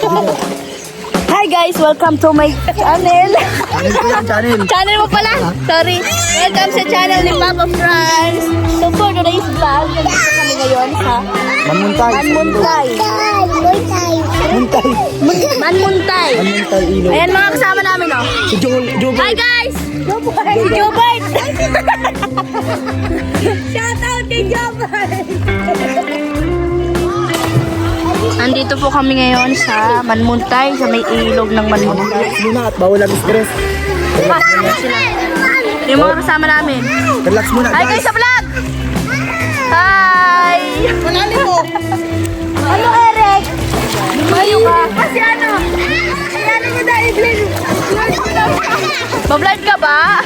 Hi guys, welcome to my channel. Channel. Channel mo pala? Sorry. Welcome sa channel ni Papa Franz. So for today's vlog, nandito kami ngayon sa Manmuntay. Manmuntay. Muntay. Manmuntay. Manmuntay Ilog. Ayan mga kasama namin oh. Si Joe. Hi guys! Si Jobert! Shout out kay Jobert! Andito po kami ngayon sa Manmuntay, sa may ilog ng Manmuntay. Muna at bawal ang stress. Yung mga kasama namin. Relax muna Hi guys sa vlog! Hi! Ano Eric? Mayo ka? Kasi ano? Ano mo dahil vlog? Ba-vlog ka ba?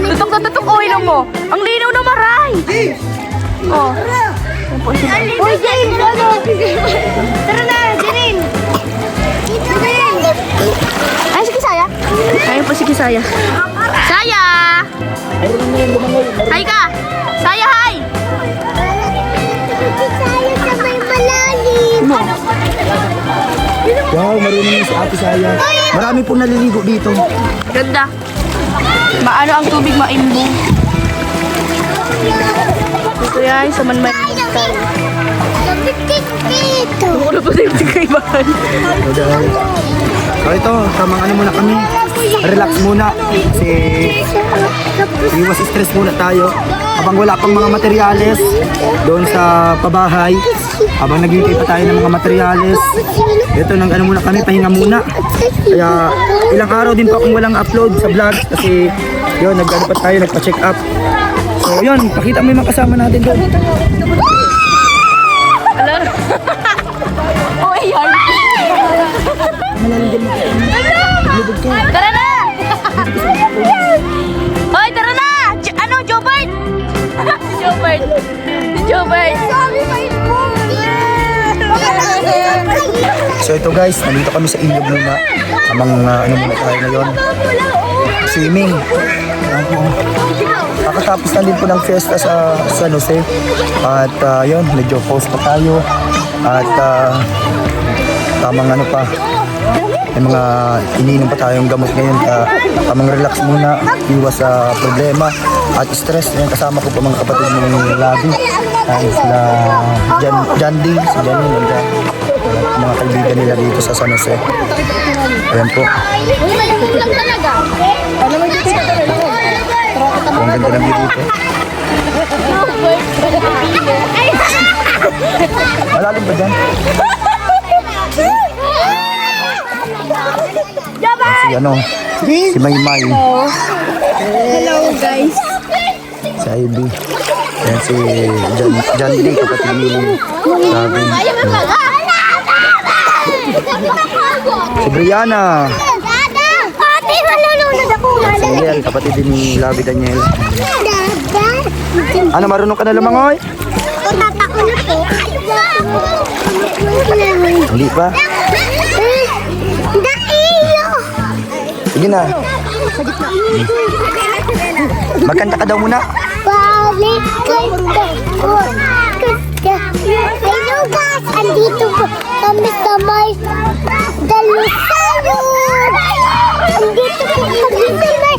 Tutok na tutok o ilong mo. Ang linaw na maray. Oh. Uy, Jane! Tara na, Janine! Ay, sige, Saya. Ayun po, sige, Saya. Saya! Hi ka! Saya, hi! Saya sa may malalim. Wow, marunong yung si Ate Saya. Marami pong naliligo dito. Ganda. Maano ang tubig maimbong. Ito yan, sa Manmuntay. Lapitik dito. Ano po tayo kaibahan? So ito, tamang ano muna kami. Relax muna. Kasi iwas stress muna tayo. Habang wala pang mga materyales doon sa pabahay. Habang naghihintay pa tayo ng mga materyales. Ito, nang ano muna kami, pahinga muna. Kaya ilang araw din pa akong walang upload sa vlog. Kasi yun, nag-ano pa tayo, nagpa-check up. So yun, pakita mo yung mga kasama natin doon. Hello? Oh, ayan. Tara na! Hoy, tara na! Ano, Jobert? Jobert. Jobert. So ito guys, nandito kami sa ilog muna. Amang ano muna tayo ngayon. Swimming. Kakatapos na din po ng fiesta sa San Jose. At yun, medyo post pa tayo. At tamang ano pa, may mga ininom pa tayong gamot ngayon. Tamang relax muna, iwas sa problema at stress. Yan, kasama ko po mga kapatid ng Labi. Sila Jandy, si Janine, nandiyan. Mga kaibigan nila dito sa San Jose. Ayan po. Ang ganda ng view dito. Malalim ba dyan? Si ano? Si Maymay. Hello, guys. Si Ivy. Ayan si Jandy, kapatid ni Labi. Si Brianna. Ate, malulunod ako. Si Liel, kapatid din ni Labi Daniel. Ano, marunong ka na lumangoy? Tatako na po. Hindi pa? Daiyo. Sige na. Magkanta ka daw muna. Balik kanta ko. Hello guys, andito po kami sa may Dalusalud. Andito po kami sa may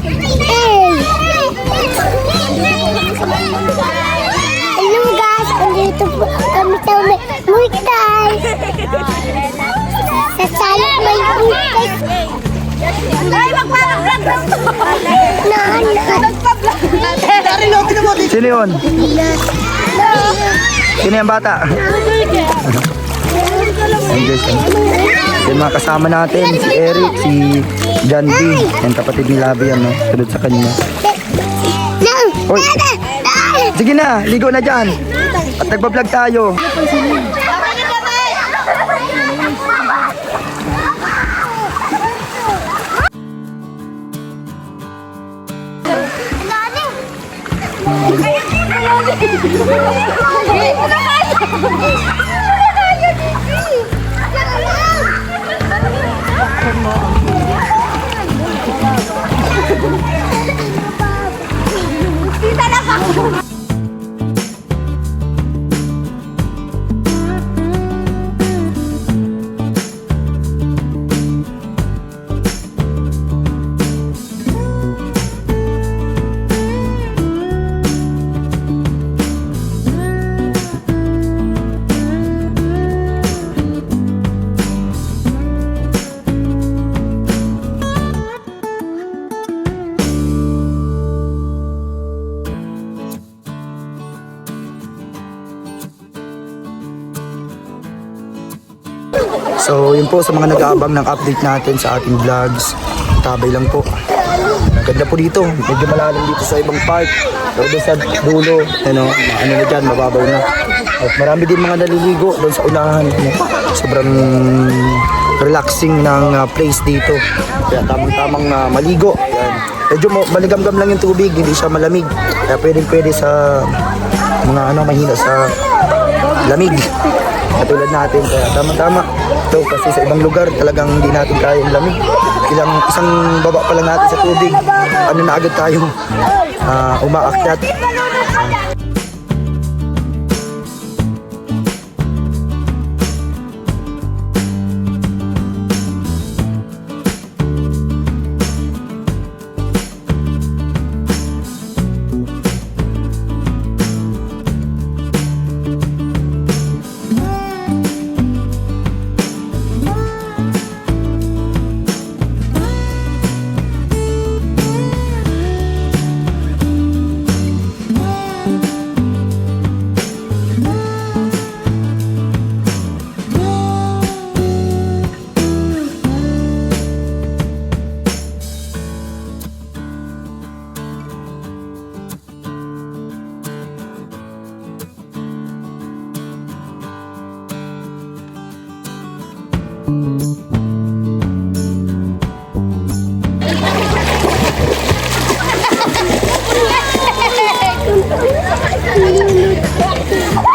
Hello guys, andito po kami sa may Muitay. Sa salot may Muitay. Ay, magpapaglag! Sino yun? Sino yung bata? Ayun guys. Yung mga kasama natin, si Eric, si Jandy. Yung kapatid ni Labi yan, no? Tulad sa kanya. Oy. Sige na, ligo na dyan. At nagbablog tayo. Kita na pa. So yun po sa mga nag-aabang ng update natin sa ating vlogs. Tabay lang po. Ganda po dito. Medyo malalim dito sa ibang part. Pero doon sa dulo, ano na dyan, mababaw na. At marami din mga naliligo doon sa unahan. Sobrang relaxing ng place dito. Kaya tamang-tamang maligo. Yan. Medyo maligamgam lang yung tubig, hindi siya malamig. Kaya pwede sa mga mahina sa lamig. Katulad natin, kaya tama-tama. Ito kasi sa ibang lugar talagang hindi natin kaya yung lamig. Isang baba pa lang natin sa tubig, ano na agad tayo umaakyat.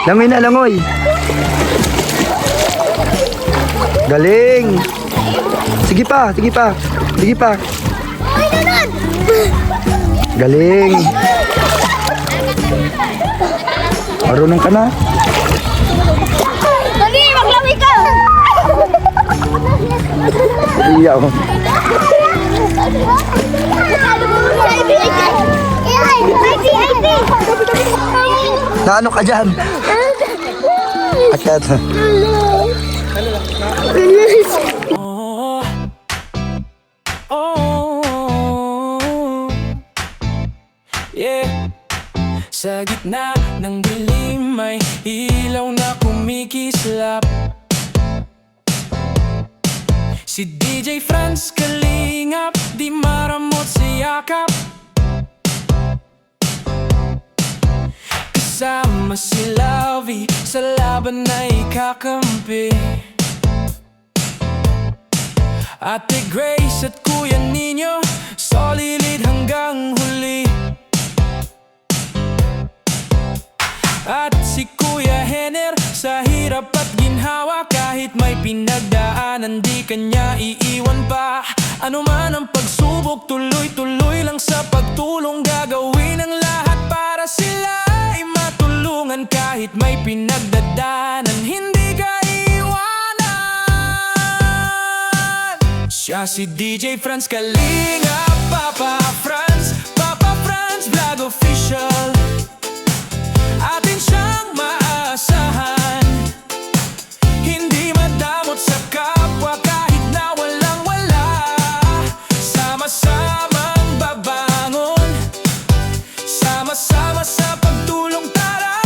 Langoy na, langoy. Galing. Sige pa, sige pa. Sige pa. Galing. Marunong ka na? Dali, maglawi ka! Iya oh. Na ano ka dyan? Akyat. Yeah. Sa gitna ng dilim may ilaw na kumikislap. Si DJ Franz kalingap, di maramot sa yakap. Kasama si Lavi, sa laban na ikakampi. Ate Grace at Kuya Nino, solid hanggang huli. At si Kuya Henner, sa hirap at ginhawa, kahit may pinagdaanan, di kanya iiwan pa. Ano man ang pagsubok, tuloy-tuloy lang sa pagtulong. Gagawin ang lahat para sila ay matulungan. Kahit may pinagdadaanan, hindi ka iwanan. Siya si DJ Franz Kalingap, Papa Franz Vlog Official. Atin siyang maasahan, hindi madamot sa kapwa kahit na walang-wala. Sama-samang babangon, sama-sama sa pagtulong, tara.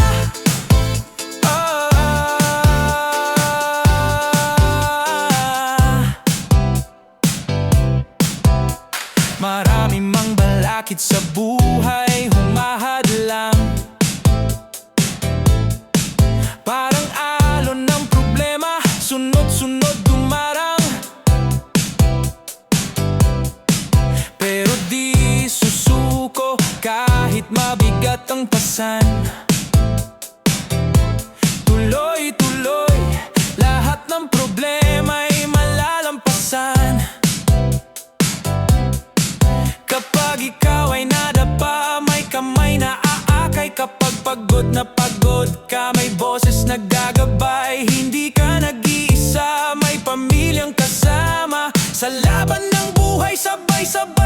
Marami mang balakid sa buhay, humahadlang. Parang alon ng problema, sunod-sunod dumarang. Pero di susuko kahit mabigat ang pasan. Tuloy-tuloy, lahat ng problema ay malalampasan. Kapag ikaw ay nadapa, may kamay na aakay. Kapag pagod na pagod ka, may boses naggagabay. Hindi ka nag-iisa, may pamilyang kasama. Sa laban ng buhay, sabay-sabay